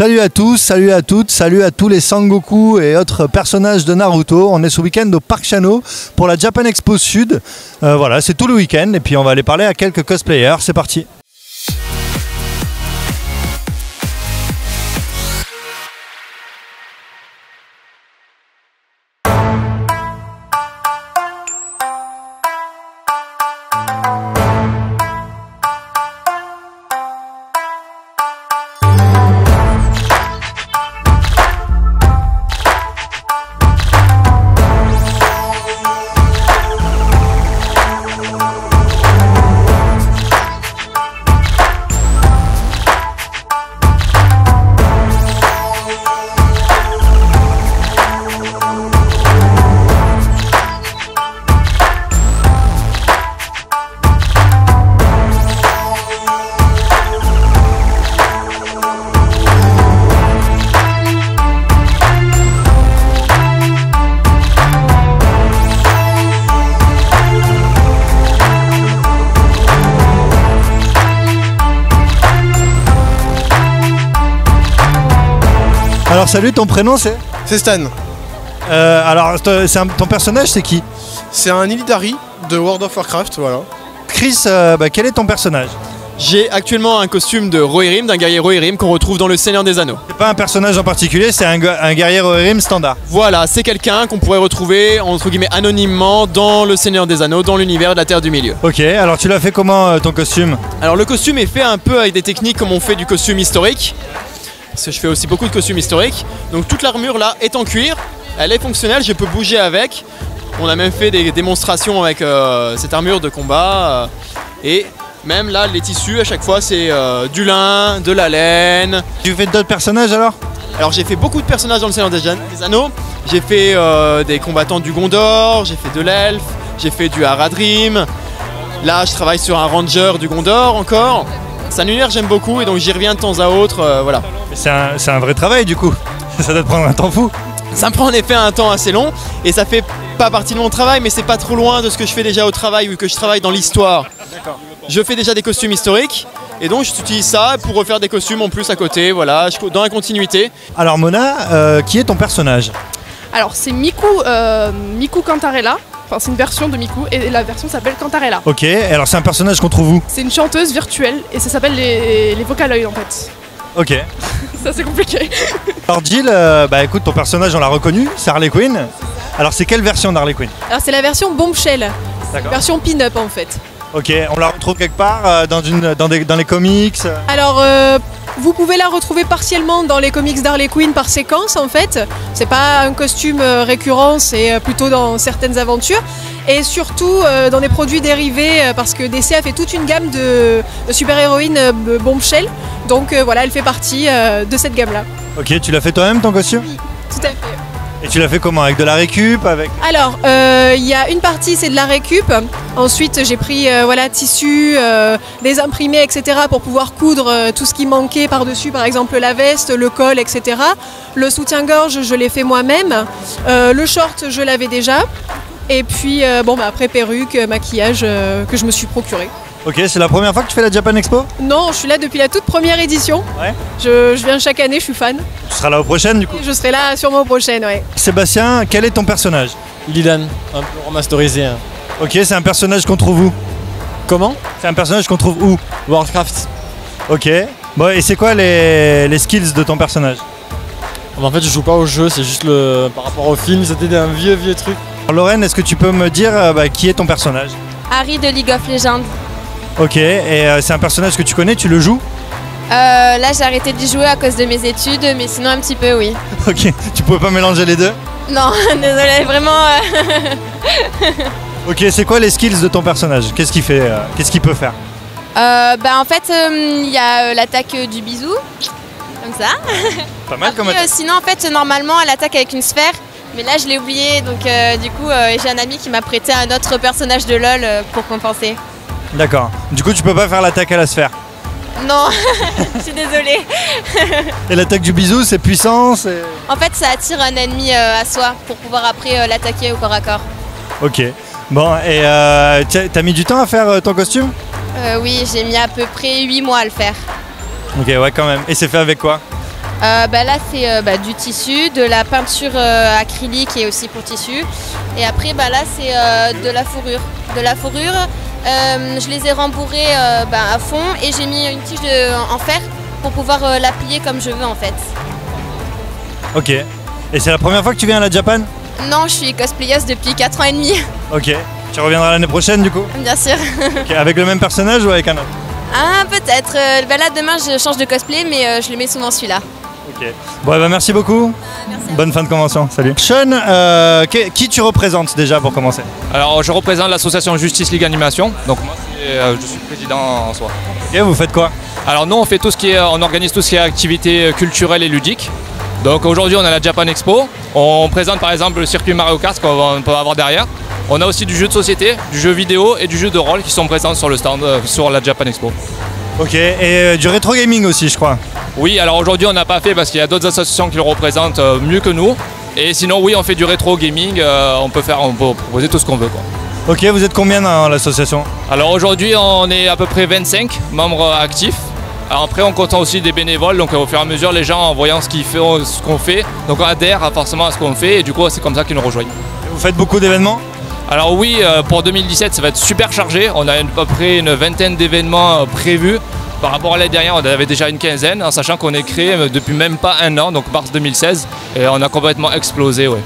Salut à tous, salut à toutes, salut à tous les Sangoku et autres personnages de Naruto. On est ce week-end au Parc Chano pour la Japan Expo Sud. Voilà, c'est tout le week-end et puis on va aller parler à quelques cosplayers. C'est parti. Alors salut, ton prénom c'est? C'est Stan. Ton personnage c'est qui? C'est un Illidari de World of Warcraft, voilà. Chris, quel est ton personnage? J'ai actuellement un costume de Rohirrim, d'un guerrier Rohirrim qu'on retrouve dans le Seigneur des Anneaux. C'est pas un personnage en particulier, c'est un guerrier Rohirrim standard. Voilà, c'est quelqu'un qu'on pourrait retrouver entre guillemets anonymement dans le Seigneur des Anneaux, dans l'univers de la Terre du Milieu. Ok, alors tu l'as fait comment ton costume? Alors le costume est fait un peu avec des techniques comme on fait du costume historique. Parce que je fais aussi beaucoup de costumes historiques. Donc toute l'armure là est en cuir, elle est fonctionnelle, je peux bouger avec. On a même fait des démonstrations avec cette armure de combat. Et même là, les tissus à chaque fois c'est du lin, de la laine. Tu fais d'autres personnages alors? Alors j'ai fait beaucoup de personnages dans le Seigneur des Anneaux. J'ai fait des combattants du Gondor, j'ai fait de l'elfe, j'ai fait du Haradrim. Là je travaille sur un ranger du Gondor encore. C'est un univers que j'aime beaucoup et donc j'y reviens de temps à autre, voilà. C'est un vrai travail du coup, ça doit te prendre un temps fou. Ça me prend en effet un temps assez long et ça fait pas partie de mon travail mais c'est pas trop loin de ce que je fais déjà au travail ou que je travaille dans l'histoire. Je fais déjà des costumes historiques et donc j'utilise ça pour refaire des costumes en plus à côté, voilà, dans la continuité. Alors Mona, qui est ton personnage? Alors c'est Miku Cantarella. Enfin, c'est une version de Miku et la version s'appelle Cantarella. Ok, alors c'est un personnage qu'on trouve où? C'est une chanteuse virtuelle et ça s'appelle les Vocaloids en fait. Ok. Ça c'est compliqué. Alors Jill, écoute, ton personnage on l'a reconnu, c'est Harley Quinn. Alors c'est quelle version d'Harley Quinn? Alors c'est la version Bombshell, version pin-up en fait. Ok, on la retrouve quelque part dans les comics? Alors vous pouvez la retrouver partiellement dans les comics d'Harley Quinn par séquence en fait. C'est pas un costume récurrent, c'est plutôt dans certaines aventures. Et surtout dans des produits dérivés parce que DC a fait toute une gamme de super-héroïnes Bombshell. Donc voilà, elle fait partie de cette gamme-là. Ok, tu l'as fait toi-même ton costume? Oui, tout à fait. Et tu l'as fait comment? Avec de la récup avec... Alors, il y a une partie, c'est de la récup. Ensuite, j'ai pris tissu, des imprimés, etc. pour pouvoir coudre tout ce qui manquait par-dessus, par exemple la veste, le col, etc. Le soutien-gorge, je l'ai fait moi-même. Le short, je l'avais déjà. Et puis, après, perruque, maquillage que je me suis procuré. Ok, c'est la première fois que tu fais la Japan Expo? Non, je suis là depuis la toute première édition. Ouais. Je viens chaque année, je suis fan. Tu seras là aux prochaines du coup? Je serai là sûrement aux prochaines, ouais. Sébastien, quel est ton personnage? Illidan, un peu remasterisé. Hein. Ok, c'est un personnage qu'on trouve où? Comment? C'est un personnage qu'on trouve où? Warcraft. Ok. Bon, et c'est quoi les skills de ton personnage? En fait, je joue pas au jeu, c'est juste par rapport au film, c'était un vieux truc. Alors, Lorraine, est-ce que tu peux me dire qui est ton personnage? Harry de League of Legends. Ok, et c'est un personnage que tu connais, tu le joues? Là j'ai arrêté d'y jouer à cause de mes études, mais sinon un petit peu oui. Ok, tu pouvais pas mélanger les deux? Non, désolé, vraiment. Ok, c'est quoi les skills de ton personnage? Qu'est-ce qu'il fait? Qu'est-ce qu'il peut faire? En fait, il y a l'attaque du bisou, comme ça. Pas mal comme attaque. Sinon, en fait, normalement, elle attaque avec une sphère. Mais là, je l'ai oublié, donc du coup, j'ai un ami qui m'a prêté un autre personnage de LoL pour compenser. D'accord. Du coup, tu peux pas faire l'attaque à la sphère? Non, je suis désolée. Et l'attaque du bisou, c'est puissant, En fait, ça attire un ennemi à soi pour pouvoir après l'attaquer au corps à corps. Ok. Bon, et t'as mis du temps à faire ton costume? Oui, j'ai mis à peu près 8 mois à le faire. Ok, ouais, quand même. Et c'est fait avec quoi? Là c'est du tissu, de la peinture acrylique et aussi pour tissu. Et après là c'est de la fourrure. Je les ai rembourrés à fond et j'ai mis une tige en fer pour pouvoir la plier comme je veux en fait. Ok. Et c'est la première fois que tu viens à la Japan? Non, je suis cosplayeuse depuis 4 ans et demi. Ok. Tu reviendras l'année prochaine du coup? Bien sûr. Okay. Avec le même personnage ou avec un autre? Ah peut-être. Là demain je change de cosplay mais je le mets souvent celui-là. Ok. Bon merci beaucoup. Merci. Bonne fin de convention. Salut. Sean, qui tu représentes déjà pour commencer? Alors je représente l'association Justice League Animation. Donc moi je suis président en soi. Ok, vous faites quoi? Alors nous on organise tout ce qui est activités culturelles et ludiques. Donc aujourd'hui on a la Japan Expo, on présente par exemple le circuit Mario Kart qu'on peut avoir derrière. On a aussi du jeu de société, du jeu vidéo et du jeu de rôle qui sont présents sur le stand, sur la Japan Expo. Ok, et du rétro gaming aussi je crois. Oui, alors aujourd'hui on n'a pas fait parce qu'il y a d'autres associations qui le représentent mieux que nous. Et sinon oui on fait du rétro gaming, on peut proposer tout ce qu'on veut quoi. Ok, vous êtes combien dans l'association? Alors aujourd'hui on est à peu près 25 membres actifs. Alors après on compte aussi des bénévoles, donc au fur et à mesure les gens en voyant ce qu'on fait, donc on adhère forcément à ce qu'on fait et du coup c'est comme ça qu'ils nous rejoignent. Vous faites beaucoup d'événements? Alors oui, pour 2017 ça va être super chargé, on a à peu près une vingtaine d'événements prévus. Par rapport à l'année dernière on en avait déjà une quinzaine, en sachant qu'on est créé depuis même pas un an, donc mars 2016, et on a complètement explosé. Ouais.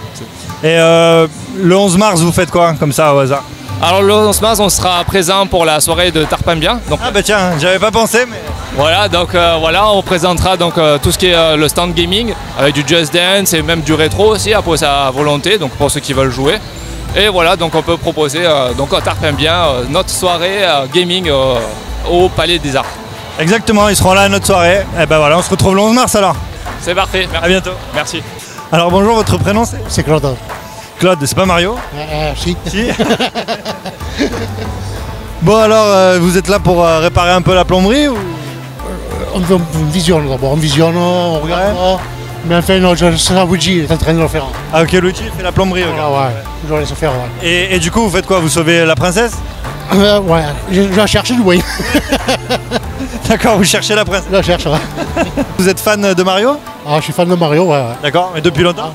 Et le 11 mars vous faites quoi comme ça au hasard? Alors le 11 mars on sera présent pour la soirée de Tarpambien. Donc, ah bah tiens, j'avais pas pensé mais... Voilà, donc on présentera donc, tout ce qui est le stand gaming avec du Just Dance et même du rétro aussi à sa volonté, donc pour ceux qui veulent jouer. Et voilà, donc on peut proposer donc à Tarpambien notre soirée gaming au Palais des Arts. Exactement, ils seront là à notre soirée. Et ben voilà, on se retrouve le 11 mars alors. C'est parfait, merci. À bientôt. Merci. Alors bonjour, votre prénom c'est Claude. Claude, c'est pas Mario? Si. Si. Bon alors, vous êtes là pour réparer un peu la plomberie ou... On visionne d'abord, on regarde. Ouais. Mais enfin, non, ça Luigi est en train de le faire. Ah ok, Luigi fait la plomberie. Voilà, ouais, je dois laisser faire. Ouais. Et du coup, vous faites quoi? Vous sauvez la princesse? Ouais, je la cherche du bruit. D'accord, vous cherchez la princesse? Je la cherche, ouais. Vous êtes fan de Mario? Ah, je suis fan de Mario, ouais. D'accord, mais depuis longtemps?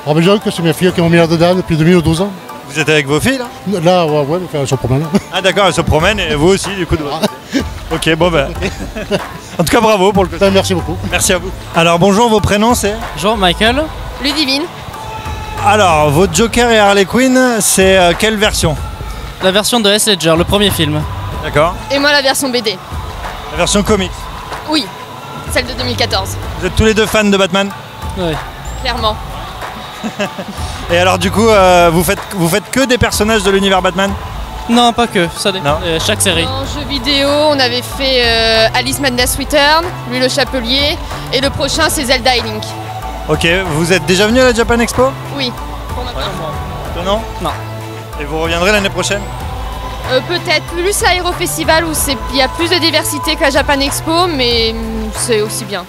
Ah, mais je que c'est mes filles qui m'ont mis là-dedans depuis 2012 ans. Vous êtes avec vos filles là? Là, ouais, elles se promènent. Ah d'accord, elles se promènent et vous aussi du coup de votre côté. Ok, bon ben... En tout cas, bravo pour le costume. Merci beaucoup. Merci à vous. Alors bonjour, vos prénoms c'est? Jean-Michael. Ludivine. Alors, votre Joker et Harley Quinn, c'est quelle version? La version de Heath Ledger, le premier film. D'accord. Et moi la version BD. La version comics? Oui, celle de 2014. Vous êtes tous les deux fans de Batman? Oui. Clairement. Et alors du coup, vous faites que des personnages de l'univers Batman? Non, pas que, ça dépend. Chaque série. En jeu vidéo, on avait fait Alice Madness Return, lui le chapelier, et le prochain c'est Zelda et Link. Ok, vous êtes déjà venu à la Japan Expo? Oui. Pour ma part. Non? Non. Et vous reviendrez l'année prochaine? Peut-être plus à Aero Festival où il y a plus de diversité qu'à Japan Expo, mais c'est aussi bien.